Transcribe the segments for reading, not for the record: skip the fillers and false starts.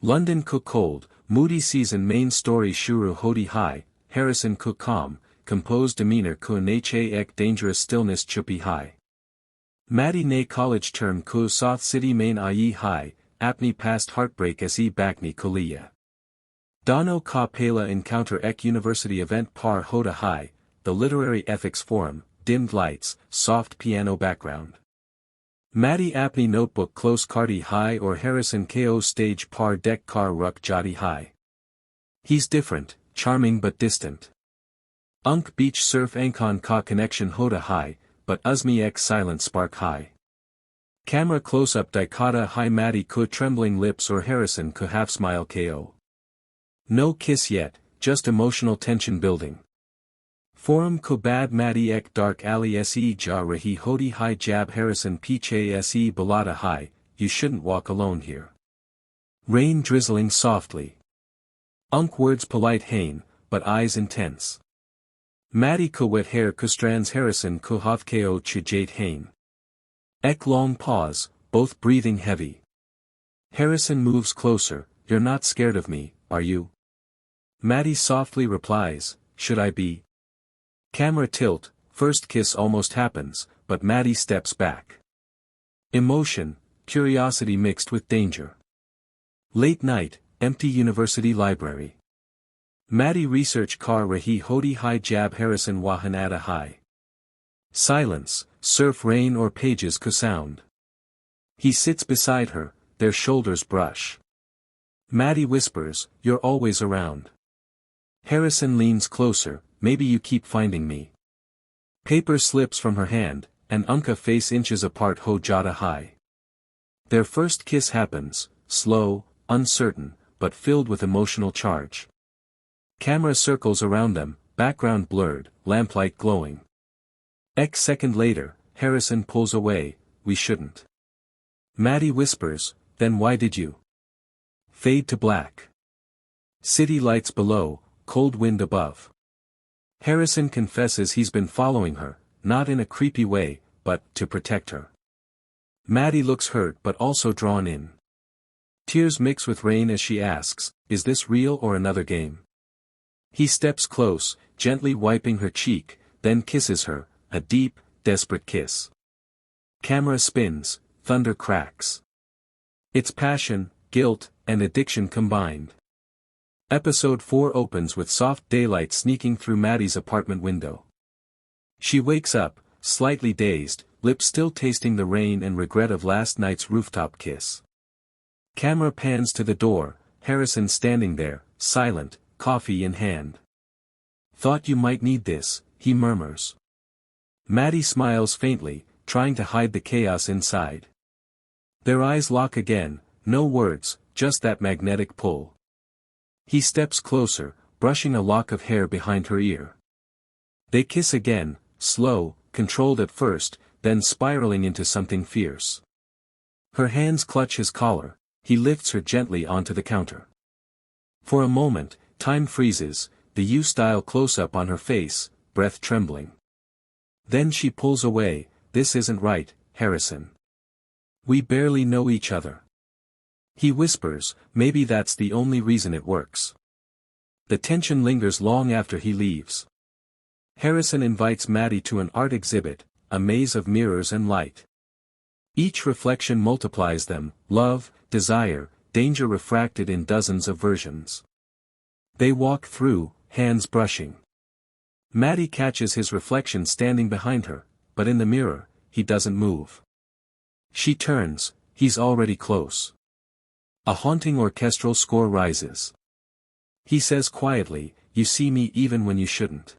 London Cook Cold, Moody Season Main Story Shuru Hodi High, Harrison Cook Calm, Composed Demeanor Ku Nache Ek Dangerous Stillness Chupi High. Maddie Ne College Term Ku South City Main Ai High, Apni Past Heartbreak Se Bakni Kuliya. Dono Ka Pela Encounter Ek University Event Par Hoda High, The Literary Ethics Forum, Dimmed Lights, Soft Piano Background. Maddie Apni Notebook Close Cardi High or Harrison Ko Stage Par Dek Kar Ruk Jati High. He's different, charming but distant. Unk Beach Surf Ankon Ka Connection Hoda High, but Uzmi Ek Silent Spark High. Camera Close-Up Dikata High Maddie Ko Trembling Lips or Harrison Ko Half Smile Ko. No kiss yet, just emotional tension building. Forum Ko Bad Maddie Ek Dark Alley Se Ja Rahi Hodi High Jab Harrison Piche Se Balada High, You Shouldn't Walk Alone Here. Rain drizzling softly. Unk Words Polite Hain, but eyes intense. Maddie Ko Wet Hair Ko Strands Harrison Ko Hav Ko Chijate Hain. Ek Long Pause, both breathing heavy. Harrison moves closer, You're not scared of me, are you? Maddie softly replies, Should I be? Camera tilt, first kiss almost happens, but Maddie steps back. Emotion, curiosity mixed with danger. Late night, empty university library. Maddie research Kar Rahi Hodi High Jab Harrison Wahanada High. Silence, surf rain or pages ko sound. He sits beside her, their shoulders brush. Maddie whispers, You're always around. Harrison leans closer, Maybe you keep finding me. Paper slips from her hand, and Unka face inches apart Ho Jada High. Their first kiss happens, slow, uncertain, but filled with emotional charge. Camera circles around them, background blurred, lamplight glowing. X second later, Harrison pulls away, We shouldn't. Maddie whispers, Then why did you? Fade to black. City lights below, cold wind above. Harrison confesses he's been following her, not in a creepy way, but to protect her. Maddie looks hurt but also drawn in. Tears mix with rain as she asks, Is this real or another game? He steps close, gently wiping her cheek, then kisses her, a deep, desperate kiss. Camera spins, thunder cracks. It's passion, guilt, and addiction combined. Episode 4 opens with soft daylight sneaking through Maddie's apartment window. She wakes up, slightly dazed, lips still tasting the rain and regret of last night's rooftop kiss. Camera pans to the door, Harrison standing there, silent, coffee in hand. Thought you might need this, he murmurs. Maddie smiles faintly, trying to hide the chaos inside. Their eyes lock again, no words, just that magnetic pull. He steps closer, brushing a lock of hair behind her ear. They kiss again, slow, controlled at first, then spiraling into something fierce. Her hands clutch his collar, he lifts her gently onto the counter. For a moment, time freezes, the U-style close-up on her face, breath trembling. Then she pulls away, This isn't right, Harrison. We barely know each other. He whispers, Maybe that's the only reason it works. The tension lingers long after he leaves. Harrison invites Maddie to an art exhibit, a maze of mirrors and light. Each reflection multiplies them, love, desire, danger refracted in dozens of versions. They walk through, hands brushing. Maddie catches his reflection standing behind her, but in the mirror, he doesn't move. She turns, he's already close. A haunting orchestral score rises. He says quietly, You see me even when you shouldn't.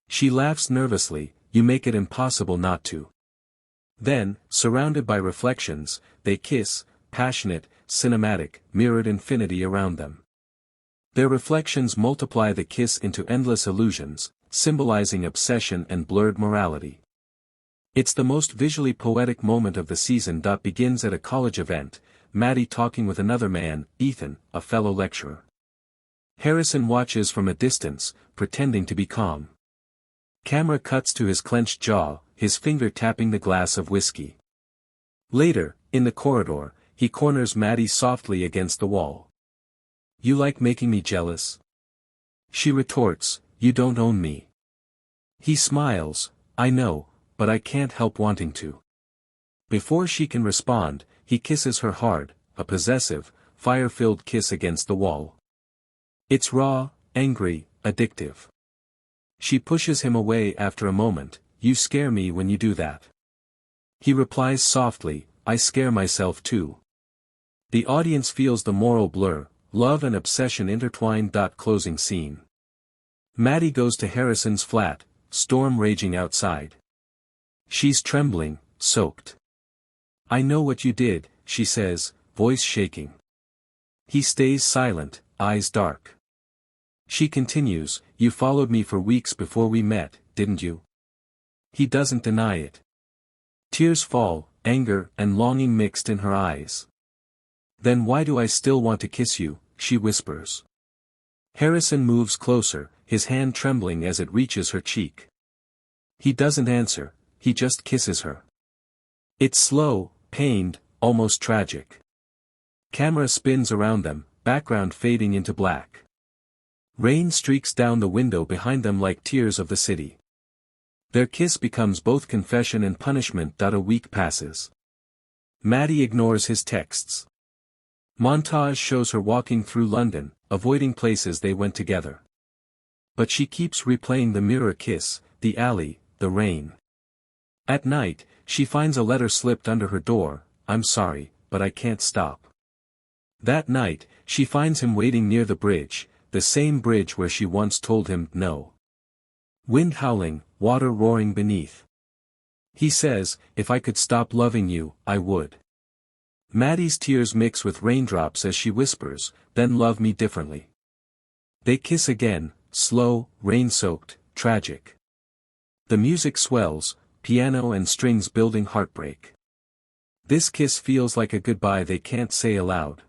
She laughs nervously, You make it impossible not to. Then, surrounded by reflections, they kiss, passionate, cinematic, mirrored infinity around them. Their reflections multiply the kiss into endless illusions, symbolizing obsession and blurred morality. It's the most visually poetic moment of the season. Begins at a college event, Maddie talking with another man, Ethan, a fellow lecturer. Harrison watches from a distance, pretending to be calm. Camera cuts to his clenched jaw, his finger tapping the glass of whiskey. Later, in the corridor, he corners Maddie softly against the wall. You like making me jealous? She retorts, you don't own me. He smiles, I know, but I can't help wanting to. Before she can respond, he kisses her hard, a possessive, fire-filled kiss against the wall. It's raw, angry, addictive. She pushes him away after a moment, you scare me when you do that. He replies softly, I scare myself too. The audience feels the moral blur, love and obsession intertwined. Closing scene. Maddie goes to Harrison's flat, storm raging outside. She's trembling, soaked. I know what you did, she says, voice shaking. He stays silent, eyes dark. She continues, you followed me for weeks before we met, didn't you? He doesn't deny it. Tears fall, anger and longing mixed in her eyes. Then why do I still want to kiss you, she whispers. Harrison moves closer, his hand trembling as it reaches her cheek. He doesn't answer, he just kisses her. It's slow, pained, almost tragic. Camera spins around them, background fading into black. Rain streaks down the window behind them like tears of the city. Their kiss becomes both confession and punishment. A week passes. Maddie ignores his texts. Montage shows her walking through London, avoiding places they went together. But she keeps replaying the mirror kiss, the alley, the rain. At night, she finds a letter slipped under her door, I'm sorry, but I can't stop. That night, she finds him waiting near the bridge, the same bridge where she once told him no. Wind howling, water roaring beneath. He says, if I could stop loving you, I would. Maddie's tears mix with raindrops as she whispers, then love me differently. They kiss again, slow, rain-soaked, tragic. The music swells, piano and strings building heartbreak. This kiss feels like a goodbye they can't say aloud.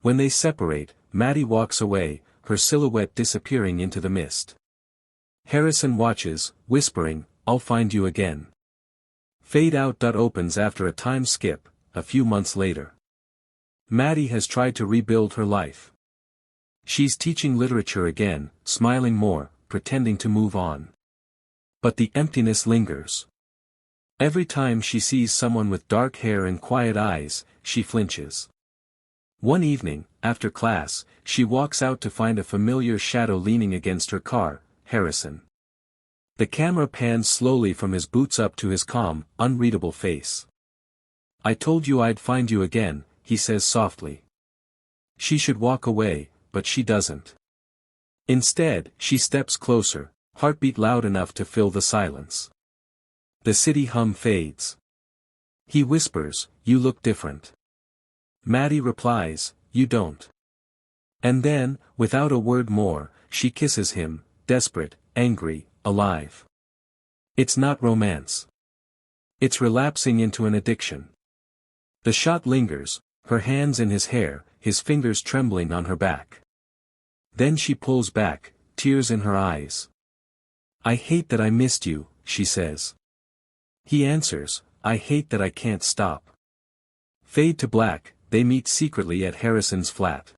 When they separate, Maddie walks away, her silhouette disappearing into the mist. Harrison watches, whispering, I'll find you again. Fade out. Opens after a time skip, a few months later. Maddie has tried to rebuild her life. She's teaching literature again, smiling more, pretending to move on. But the emptiness lingers. Every time she sees someone with dark hair and quiet eyes, she flinches. One evening, after class, she walks out to find a familiar shadow leaning against her car, Harrison. The camera pans slowly from his boots up to his calm, unreadable face. I told you I'd find you again, he says softly. She should walk away, but she doesn't. Instead, she steps closer, heartbeat loud enough to fill the silence. The city hum fades. He whispers, you look different. Maddie replies, you don't. And then, without a word more, she kisses him, desperate, angry, alive. It's not romance. It's relapsing into an addiction. The shot lingers, her hands in his hair, his fingers trembling on her back. Then she pulls back, tears in her eyes. I hate that I missed you, she says. He answers, I hate that I can't stop. Fade to black, they meet secretly at Harrison's flat.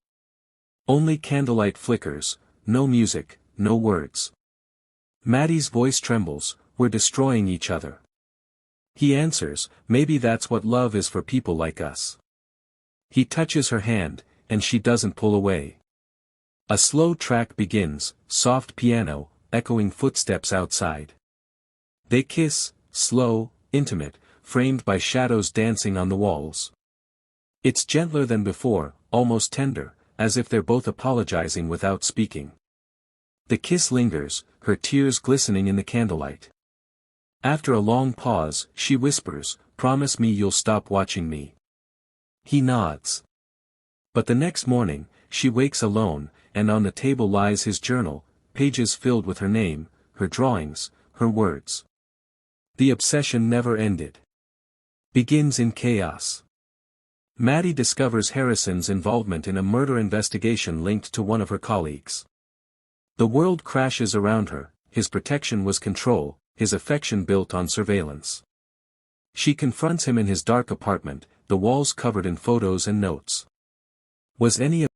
Only candlelight flickers, no music, no words. Maddie's voice trembles, we're destroying each other. He answers, maybe that's what love is for people like us. He touches her hand, and she doesn't pull away. A slow track begins, soft piano, echoing footsteps outside. They kiss, slow, intimate, framed by shadows dancing on the walls. It's gentler than before, almost tender, as if they're both apologizing without speaking. The kiss lingers, her tears glistening in the candlelight. After a long pause, she whispers, promise me you'll stop watching me. He nods. But the next morning, she wakes alone, and on the table lies his journal, pages filled with her name, her drawings, her words. The obsession never ended. Begins in chaos. Maddie discovers Harrison's involvement in a murder investigation linked to one of her colleagues. The world crashes around her, his protection was control, his affection built on surveillance. She confronts him in his dark apartment, the walls covered in photos and notes. Was any